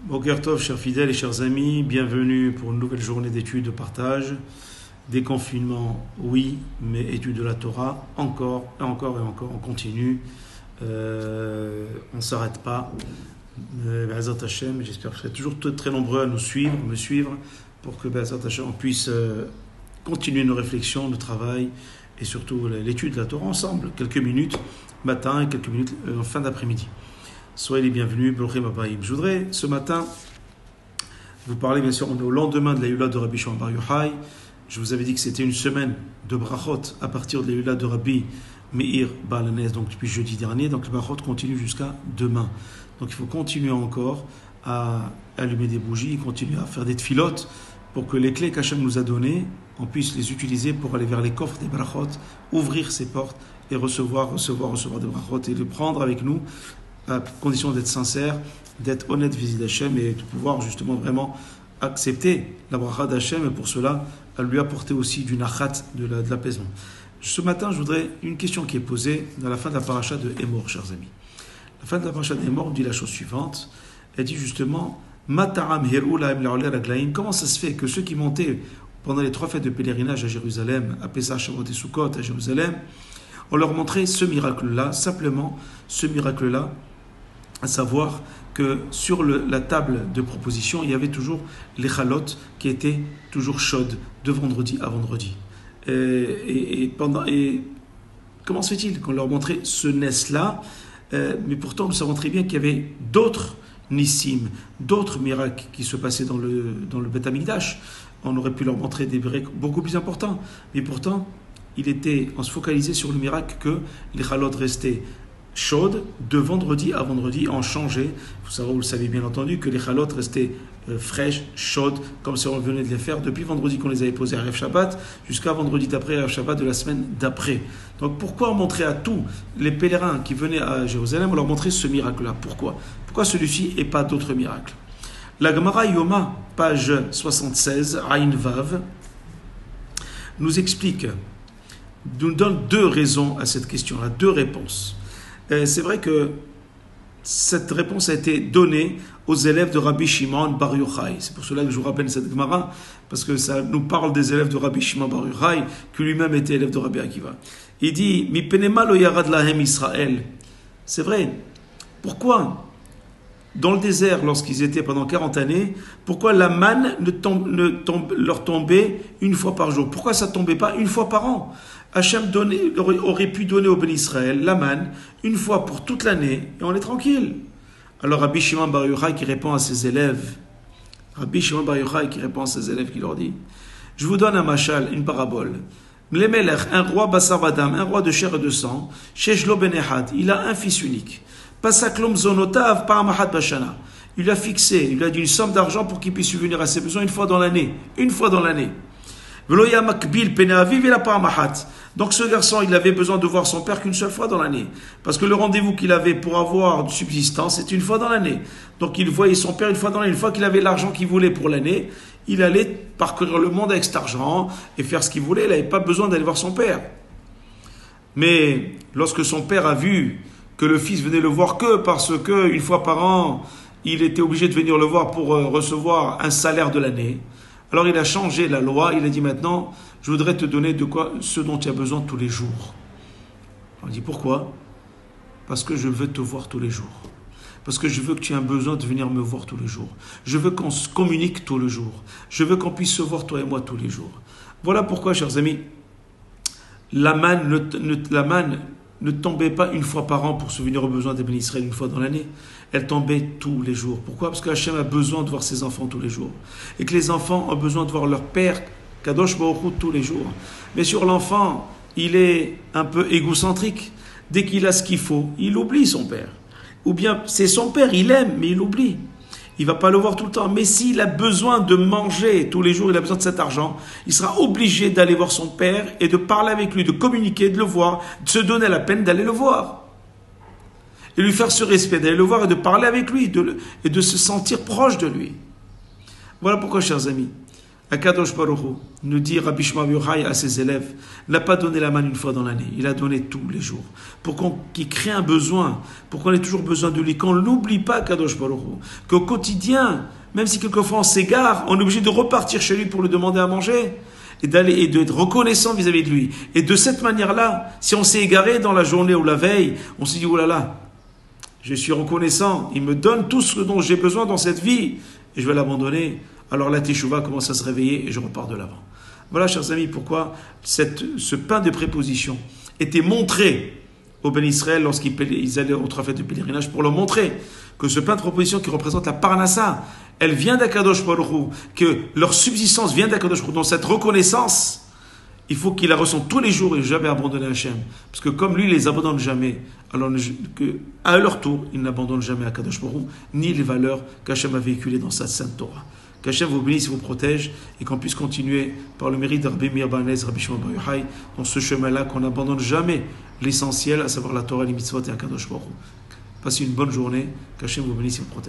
Boker Tov, chers fidèles et chers amis, bienvenue pour une nouvelle journée d'études, de partage. Déconfinement, oui, mais études de la Torah, encore et encore et encore, on continue. On ne s'arrête pas. Be'ezrat Hashem, j'espère que vous serez toujours très nombreux à me suivre, pour que Be'ezrat Hashem, on puisse continuer nos réflexions, nos travail et surtout l'étude de la Torah ensemble, quelques minutes matin et quelques minutes en fin d'après-midi. Soyez les bienvenus, Brochim Abayim. Je voudrais ce matin vous parler, bien sûr, au lendemain de la Yula de Rabbi Shimon Bar Yochai. Je vous avais dit que c'était une semaine de brachot à partir de la Yula de Rabbi Meir Baal HaNes, donc depuis jeudi dernier. Donc le brachot continue jusqu'à demain. Donc il faut continuer encore à allumer des bougies, continuer à faire des tfilotes pour que les clés qu'Hachem nous a données, on puisse les utiliser pour aller vers les coffres des brachot, ouvrir ces portes et recevoir des brachot et les prendre avec nous, à condition d'être sincère, d'être honnête vis-à-vis d'Hachem et de pouvoir justement vraiment accepter la bracha d'Hachem et pour cela, à lui apporter aussi du nachat, de l'apaisement. Ce matin, je voudrais une question qui est posée dans la fin de la paracha de Emor, chers amis. La fin de la paracha de Emor dit la chose suivante. Elle dit justement Mataram Heru Lahem La'oleh Raglaim. Comment ça se fait que ceux qui montaient pendant les 3 fêtes de pèlerinage à Jérusalem, à Pessah, Shavuot et Sukkot, à Jérusalem, on leur montrait ce miracle-là, simplement ce miracle-là, à savoir que sur la table de proposition, il y avait toujours les chalotes qui étaient toujours chaudes de vendredi à vendredi. Et comment se fait-il qu'on leur montrait ce nes-là, mais pourtant nous savons très bien qu'il y avait d'autres nissim, d'autres miracles qui se passaient dans le Beth Amikdash. On aurait pu leur montrer des miracles beaucoup plus importants, mais pourtant on se focalisait sur le miracle que les chalotes restaient chaudes de vendredi à vendredi, en changé. Vous le savez bien entendu que les chalotes restaient fraîches, chaudes, comme si on venait de les faire depuis vendredi qu'on les avait posées à Erev Shabbat jusqu'à vendredi d'après, Erev Shabbat de la semaine d'après. Donc pourquoi montrer à tous les pèlerins qui venaient à Jérusalem, on leur montrait ce miracle-là? Pourquoi celui-ci et pas d'autres miracles? La Gemara Yoma, page 76, Ayin Vav, nous explique, nous donne 2 raisons à cette question-là, 2 réponses. C'est vrai que cette réponse a été donnée aux élèves de Rabbi Shimon Bar Yochai. C'est pour cela que je vous rappelle cette Gemara, parce que ça nous parle des élèves de Rabbi Shimon Bar Yochai, qui lui-même était élève de Rabbi Akiva. Il dit Mi penema lo yarad lahem Israël. C'est vrai. Pourquoi, dans le désert, lorsqu'ils étaient pendant 40 années, pourquoi la manne leur tombait une fois par jour? Pourquoi ça ne tombait pas une fois par an? Hachem aurait pu donner au Béni Israël la manne une fois pour toute l'année et on est tranquille. Alors Rabbi Shimon Bar Yochai qui répond à ses élèves, qui leur dit, je vous donne un mashal, une parabole. Mlemelech, un roi Basar Vadam, un roi de chair et de sang, Sheshlo Ben Ehad, il a un fils unique. Pasaklom Zonotav Paramahat Bashana. Il a fixé, il a dit une somme d'argent pour qu'il puisse subvenir à ses besoins une fois dans l'année. Donc ce garçon, il avait besoin de voir son père qu'une seule fois dans l'année. Parce que le rendez-vous qu'il avait pour avoir de subsistance, c'était une fois dans l'année. Donc il voyait son père une fois dans l'année. Une fois qu'il avait l'argent qu'il voulait pour l'année, il allait parcourir le monde avec cet argent et faire ce qu'il voulait. Il n'avait pas besoin d'aller voir son père. Mais lorsque son père a vu que le fils venait le voir que parce que une fois par an, il était obligé de venir le voir pour recevoir un salaire de l'année, alors il a changé la loi, il a dit maintenant, je voudrais te donner ce dont tu as besoin tous les jours. On dit pourquoi? Parce que je veux te voir tous les jours. Parce que je veux que tu aies un besoin de venir me voir tous les jours. Je veux qu'on se communique tous les jours. Je veux qu'on puisse se voir toi et moi tous les jours. Voilà pourquoi, chers amis, la manne ne tombait pas une fois par an pour subvenir aux besoins des bénis Israël une fois dans l'année. Elle tombait tous les jours. Pourquoi? Parce que Hachem a besoin de voir ses enfants tous les jours. Et que les enfants ont besoin de voir leur père, Kadosh Baruch Hu, tous les jours. Mais sur l'enfant, il est un peu égocentrique. Dès qu'il a ce qu'il faut, il oublie son père. Ou bien c'est son père, il aime, mais il oublie. Il ne va pas le voir tout le temps. Mais s'il a besoin de manger tous les jours, il a besoin de cet argent, il sera obligé d'aller voir son père et de parler avec lui, de communiquer, de le voir, de se donner la peine d'aller le voir. Et lui faire ce respect, d'aller le voir et de parler avec lui et de se sentir proche de lui. Voilà pourquoi, chers amis, Akadosh Baruch Hu, nous dit Rabbi Shmuel Bar Yochai à ses élèves, n'a pas donné la manne une fois dans l'année, il a donné tous les jours. Pour qu'il crée un besoin, pour qu'on ait toujours besoin de lui, qu'on n'oublie pas Akadosh Baruch Hu, qu'au quotidien, même si quelquefois on s'égare, on est obligé de repartir chez lui pour lui demander à manger et d'être reconnaissant vis-à-vis de lui. Et de cette manière-là, si on s'est égaré dans la journée ou la veille, on se dit, oh là là, je suis reconnaissant, il me donne tout ce dont j'ai besoin dans cette vie, et je vais l'abandonner. Alors la teshuva commence à se réveiller et je repars de l'avant. Voilà, chers amis, pourquoi ce pain de préposition était montré au Ben Israël lorsqu'ils allaient au 3 fêtes de pèlerinage, pour leur montrer que ce pain de préposition qui représente la parnassa, elle vient d'Akadosh Baruch Hu, que leur subsistance vient d'Akadosh Baruch Hu. Dans cette reconnaissance, il faut qu'ils la ressentent tous les jours et jamais abandonner Hachem. Parce que comme lui, il ne les abandonne jamais, alors à leur tour, ils n'abandonnent jamais Akadosh Baruch Hu, ni les valeurs qu'Hachem a véhiculées dans sa sainte Torah. Qu'Hachem vous bénisse, vous protège, et qu'on puisse continuer par le mérite de Rabbi Meir Bar Hanès, Rabbi Shmuel Bar Yochai, dans ce chemin-là, qu'on n'abandonne jamais l'essentiel, à savoir la Torah, les mitzvot et Akadosh Baruch Hu. Passez une bonne journée, qu'Hachem vous bénisse et vous protège.